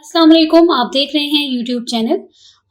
अस्सलाम वालेकुम, आप देख रहे हैं यूट्यूब चैनल।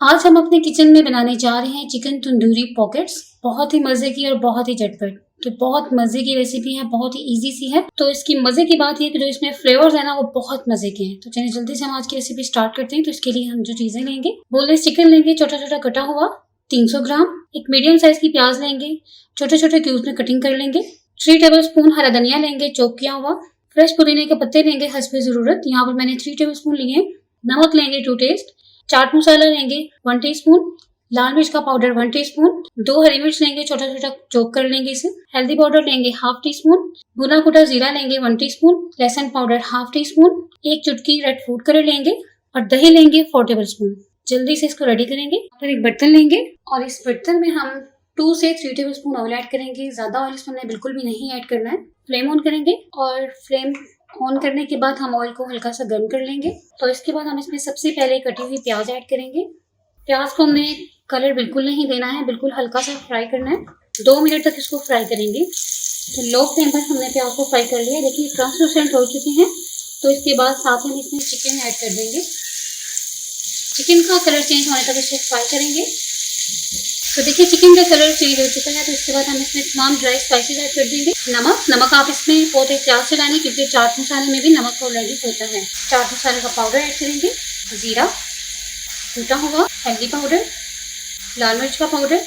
आज हम अपने किचन में बनाने जा रहे हैं चिकन तंदूरी पॉकेट्स। बहुत ही मज़े की और बहुत ही झटपट, तो बहुत मज़े की रेसिपी है, बहुत ही इजी सी है। तो इसकी मज़े की बात यह कि जो इसमें फ्लेवर्स है ना वो बहुत मज़े के हैं। तो चलिए जल्दी से हम आज की रेसिपी स्टार्ट करते हैं। तो इसके लिए हम जो चीज़ें लेंगे, बोनलेस चिकन लेंगे छोटा छोटा कटा हुआ 300 ग्राम, एक मीडियम साइज की प्याज लेंगे, छोटे छोटे क्यूब्स में कटिंग कर लेंगे। 3 टेबल स्पून हरा धनिया लेंगे चॉप किया हुआ। फ्रेश पुदीने के पत्ते लेंगे हस्बे ज़रूरत, यहाँ पर मैंने 3 टेबल स्पून लिए। नमक लेंगे 2 टेस्ट। चाट मसाला लेंगे 1 टीस्पून। लाल मिर्च का पाउडर 1 टीस्पून। 2 हरी मिर्च लेंगे छोटा छोटा चॉप कर लेंगे इसे। हल्दी पाउडर लेंगे हाफ टी स्पून। भुना कुटा जीरा लेंगे 1 टीस्पून। लहसुन पाउडर हाफ टी स्पून। 1 चुटकी रेड फूड कलर लेंगे और दही लेंगे 4 टेबल स्पून। जल्दी से इसको रेडी करेंगे। फिर एक बर्तन लेंगे और इस बर्तन में हम 2 से 3 टेबल स्पून ऑयल ऐड करेंगे। ज्यादा ऑयल इसमें बिल्कुल भी नहीं ऐड करना है। फ्लेम ऑन करेंगे और फ्लेम ऑन करने के बाद हम ऑयल को हल्का सा गर्म कर लेंगे। तो इसके बाद हम इसमें सबसे पहले कटी हुई प्याज ऐड करेंगे। प्याज को हमें कलर बिल्कुल नहीं देना है, बिल्कुल हल्का सा फ्राई करना है। 2 मिनट तक इसको फ्राई करेंगे। तो लो फ्लेम पर हमने प्याज को फ्राई कर लिया। देखिए ट्रांसलूसेंट हो चुके हैं। तो इसके बाद साथ में इसमें चिकन ऐड कर देंगे। चिकन का कलर चेंज होने तक इसे फ्राई करेंगे। तो देखिए चिकन का कलर चेंज हो चुका है। तो इसके बाद हम इसमें तमाम ड्राई स्पाइसेस ऐड कर देंगे। नमक आप इसमें बहुत एहतियात से डालें क्योंकि चाट मसाले में भी नमक ऑलरेडी होता है। चाट मसाले का पाउडर ऐड करेंगे, जीरा कूटा हुआ, हल्दी पाउडर, लाल मिर्च का पाउडर,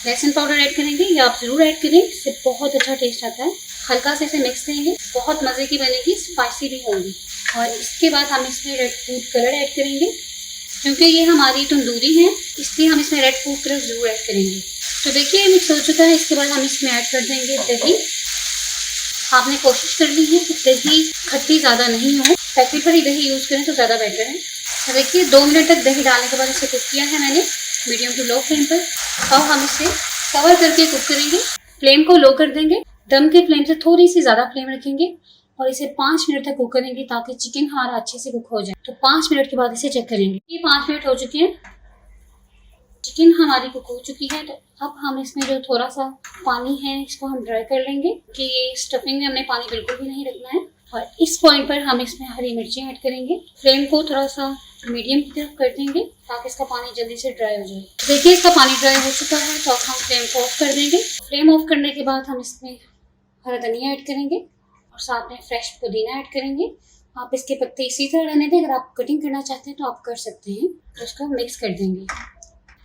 लहसुन पाउडर ऐड करेंगे। ये आप जरूर ऐड करें, इससे बहुत अच्छा टेस्ट आता है। हल्का से इसे मिक्स करेंगे, बहुत मज़े की बनेगी, स्पाइसी भी होगी। और इसके बाद हम इसमें रेड फूड कलर ऐड करेंगे। क्योंकि ये हमारी तंदूरी है इसलिए हम इसमें रेड फूड कलर जरूर ऐड करेंगे। तो देखिए मिक्स हो चुका है। इसके बाद हम इसमें ऐड कर देंगे दही। आपने कोशिश करनी है कि दही खट्टी ज़्यादा नहीं हो, पैकेट पर ही दही यूज़ करें तो ज़्यादा बेटर है। तो देखिए 2 मिनट तक दही डालने के बाद इसे कुक किया है मैंने मीडियम टू लो फ्लेम पर। अब हम इसे कवर करके कुक करेंगे। फ्लेम को लो कर देंगे। दम के फ्लेम से थोड़ी सी ज़्यादा फ्लेम रखेंगे और इसे 5 मिनट तक कुक करेंगे ताकि चिकन हमारा अच्छे से कुक हो जाए। तो 5 मिनट के बाद इसे चेक करेंगे। ये 5 मिनट हो चुके हैं, चिकन हमारी कुक हो चुकी है। तो अब हम इसमें जो थोड़ा सा पानी है इसको हम ड्राई कर लेंगे कि ये स्टफिंग में हमने पानी बिल्कुल भी नहीं रखना है। और इस पॉइंट पर हम इसमें हरी मिर्चें ऐड करेंगे। फ्लेम को थोड़ा सा मीडियम की तरफ कर देंगे ताकि इसका पानी जल्दी से ड्राई हो जाए। देखिए इसका पानी ड्राई हो चुका है तो अब हम फ्लेम को ऑफ कर देंगे। फ्लेम ऑफ करने के बाद हम इसमें हरा धनिया ऐड करेंगे और साथ में फ्रेश पुदीना ऐड करेंगे। आप इसके पत्ते इसी तरह रहने दें, अगर आप कटिंग करना चाहते हैं तो आप कर सकते हैं। तो इसको मिक्स कर देंगे।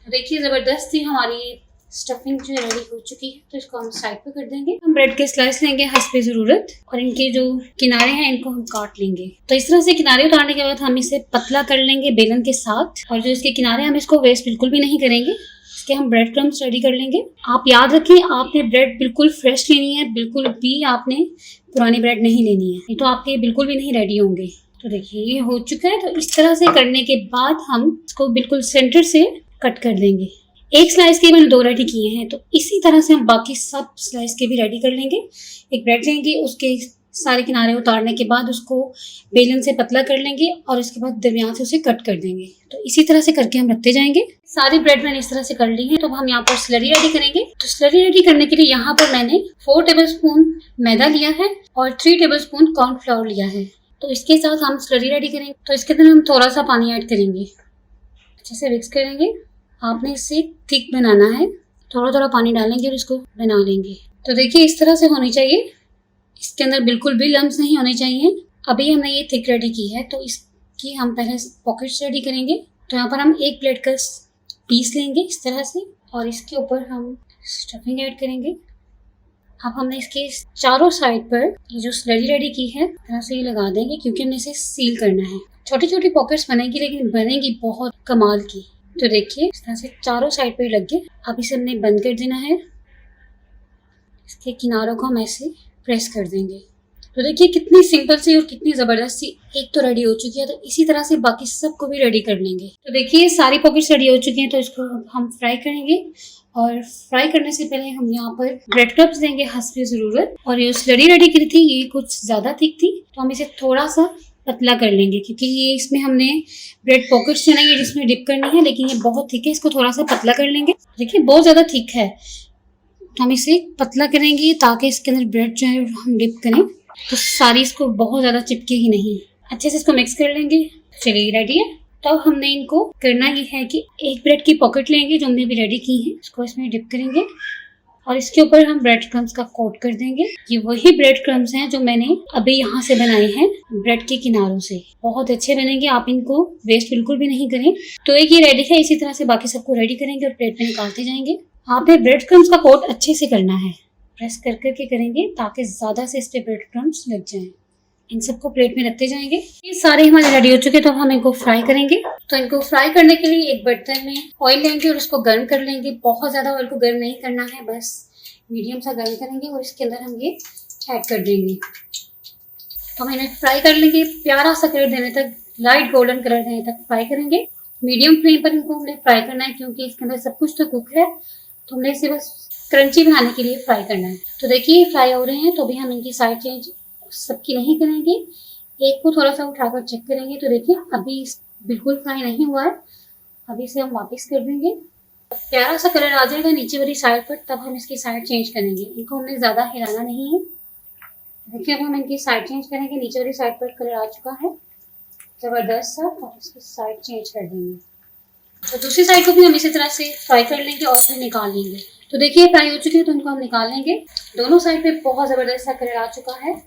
देखिए ज़बरदस्त ही हमारी स्टफिंग जो रेडी हो चुकी है। तो इसको हम साइड पे कर देंगे। हम ब्रेड के स्लाइस लेंगे हस्बे ज़रूरत और इनके जो किनारे हैं इनको हम काट लेंगे। तो इस तरह से किनारे उतारने के बाद हम इसे पतला कर लेंगे बेलन के साथ। और जो इसके किनारे हम इसको वेस्ट बिल्कुल भी नहीं करेंगे। इसके हम ब्रेड क्रम्स रेडी कर लेंगे। आप याद रखें आपने ब्रेड बिल्कुल फ्रेश लेनी है, बिल्कुल भी आपने पुरानी ब्रेड नहीं लेनी है, नहीं तो आपके बिल्कुल भी नहीं रेडी होंगे। तो देखिए ये हो चुका है। तो इस तरह से करने के बाद हम इसको बिल्कुल सेंटर से कट कर देंगे। एक स्लाइस के मैंने 2 रेडी किए हैं, तो इसी तरह से हम बाकी सब स्लाइस के भी रेडी कर लेंगे। एक ब्रेड लेंगे, उसके सारे किनारे उतारने के बाद उसको बेलन से पतला कर लेंगे और इसके बाद दरमियान से उसे कट कर देंगे। तो इसी तरह से करके हम रखते जाएंगे। सारी ब्रेड मैंने इस तरह से कर ली है। तो हम यहाँ पर स्लरी रेडी करेंगे। तो स्लरी रेडी करने के लिए यहाँ पर मैंने 4 टेबल स्पून मैदा लिया है और 3 टेबल स्पून कॉर्नफ्लावर लिया है। तो इसके साथ हम स्लरी रेडी करेंगे। तो इसके अंदर हम थोड़ा सा पानी ऐड करेंगे, अच्छे से मिक्स करेंगे। आपने इसे थिक बनाना है, थोड़ा थोड़ा पानी डालेंगे और इसको बना लेंगे। तो देखिए इस तरह से होनी चाहिए, इसके अंदर बिल्कुल भी लम्स नहीं होने चाहिए। अभी हमने ये थिक रेडी की है तो इसकी हम पहले पॉकेट्स रेडी करेंगे। तो यहाँ पर हम 1 प्लेट का पीस लेंगे इस तरह से और इसके ऊपर हम स्टफिंग ऐड करेंगे। अब हमने इसके चारों साइड पर ये जो स्लरी रेडी की है तरह से ये लगा देंगे क्योंकि हमने इसे सील करना है। छोटी छोटी पॉकेट्स बनेगी लेकिन बनेगी बहुत कमाल की। तो देखिए इस तरह से चारों साइड पे लग गए। अब इसे हमने बंद कर देना है। इसके किनारों को हम ऐसे प्रेस कर देंगे। तो देखिए कितनी सिंपल सी और कितनी ज़बरदस्त सी एक तो रेडी हो चुकी है। तो इसी तरह से बाकी सबको भी रेडी कर लेंगे। तो देखिए सारी पॉकेट्स रेडी हो चुकी हैं। तो इसको हम फ्राई करेंगे और फ्राई करने से पहले हम यहाँ पर ब्रेड क्रम्स देंगे हस्बे ज़रूरत। और ये स्लरी रेडी की थी ये कुछ ज़्यादा थिक थी तो हम इसे थोड़ा सा पतला कर लेंगे क्योंकि ये इसमें हमने ब्रेड पॉकेट्स है ना ये जिसमें डिप करनी है, लेकिन ये बहुत थिक है, इसको थोड़ा सा पतला कर लेंगे। देखिए बहुत ज़्यादा थिक है तो हम इसे पतला करेंगे ताकि इसके अंदर ब्रेड जो है हम डिप करें तो सारी इसको बहुत ज़्यादा चिपके ही नहीं। अच्छे से इसको मिक्स कर लेंगे। चलिए रेडी है। तो हमने इनको करना ये है कि एक ब्रेड की पॉकेट लेंगे जो हमने भी रेडी की है, इसको इसमें डिप करेंगे और इसके ऊपर हम ब्रेड क्रम्स का कोट कर देंगे। ये वही ब्रेड क्रम्स हैं जो मैंने अभी यहाँ से बनाए हैं ब्रेड के किनारों से। बहुत अच्छे बनेंगे, आप इनको वेस्ट बिल्कुल भी नहीं करें। तो एक ये रेडी है, इसी तरह से बाकी सबको रेडी करेंगे और प्लेट में निकालते जाएंगे। आपने ब्रेड क्रम्स का कोट अच्छे से करना है, प्रेस कर करके करेंगे ताकि ज्यादा से इस पे ब्रेड क्रम्स लग जाएं। इन सबको प्लेट में रखते जाएंगे। ये सारे हमारे रेडी हो चुके, तो हम इनको फ्राई करेंगे। तो इनको फ्राई करने के लिए एक बर्तन में ऑयल लेंगे और उसको गर्म कर लेंगे। बहुत ज्यादा ऑयल को गर्म नहीं करना है, बस मीडियम सा गर्म करेंगे और इसके अंदर हम ये ऐड कर देंगे। तो हम इन्हें फ्राई कर लेंगे, प्यारा सा कलर देने तक, लाइट गोल्डन कलर देने तक फ्राई करेंगे। मीडियम फ्लेम पर इनको हमने फ्राई करना है क्योंकि इसके अंदर सब कुछ तो कुक है, तो हमने इसे बस क्रंची बनाने के लिए फ्राई करना है। तो देखिए फ्राई हो रहे हैं, तो भी हम इनकी साइड चेंज सबकी नहीं करेंगे, एक को थोड़ा सा उठाकर चेक करेंगे। तो देखिए अभी बिल्कुल फ्राई नहीं हुआ है, अभी इसे हम वापस कर देंगे। प्यारा सा कलर आ जाएगा नीचे वाली साइड पर, तब हम इसकी साइड चेंज करेंगे। इनको हमने ज़्यादा हिलाना नहीं है। देखिए अब हम इनकी साइड चेंज करेंगे। नीचे वाली साइड पर कलर आ चुका है ज़बरदस्त सा, और इसकी साइड चेंज कर देंगे। तो दूसरी साइड को भी हम इसी तरह से फ्राई कर लेंगे और फिर निकाल लेंगे। तो देखिए फ्राई हो चुकी है, तो इनको हम निकाल लेंगे। दोनों साइड पे बहुत ज़बरदस्त सा कलर आ चुका है।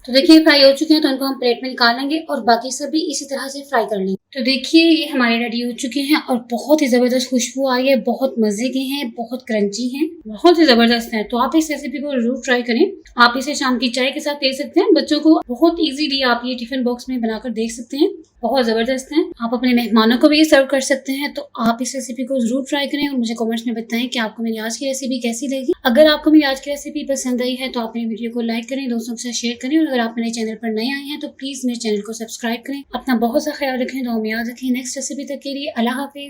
तो देखिए फ्राई हो चुके हैं, तो इनको हम प्लेट में निकाल लेंगे और बाकी सब भी इसी तरह से फ्राई कर लेंगे। तो देखिए ये हमारे रेडी हो चुके हैं और बहुत ही ज़बरदस्त खुशबू आई है, बहुत मज़े के हैं, बहुत क्रंची हैं, बहुत ही ज़बरदस्त हैं। तो आप इस रेसिपी को जरूर ट्राई करें। आप इसे शाम की चाय के साथ दे सकते हैं बच्चों को, बहुत ईजीली आप ये टिफिन बॉक्स में बनाकर देख सकते हैं, बहुत ज़बरदस्त हैं। आप अपने मेहमानों को भी ये सर्व कर सकते हैं। तो आप इस रेसिपी को जरूर ट्राई करें और मुझे कमेंट्स में बताएं कि आपको मेरी आज की रेसिपी कैसी लगी। अगर आपको मेरी आज की रेसिपी पसंद आई है तो आप मेरी वीडियो को लाइक करें, दोस्तों के साथ शेयर करें, और अगर आप मेरे चैनल पर नए आए हैं तो प्लीज़ मेरे चैनल को सब्सक्राइब करें। अपना बहुत सा ख्याल रखें, दुआ में याद रखें। नेक्स्ट रेसिपी तक के लिए अल्लाह हाफिज़।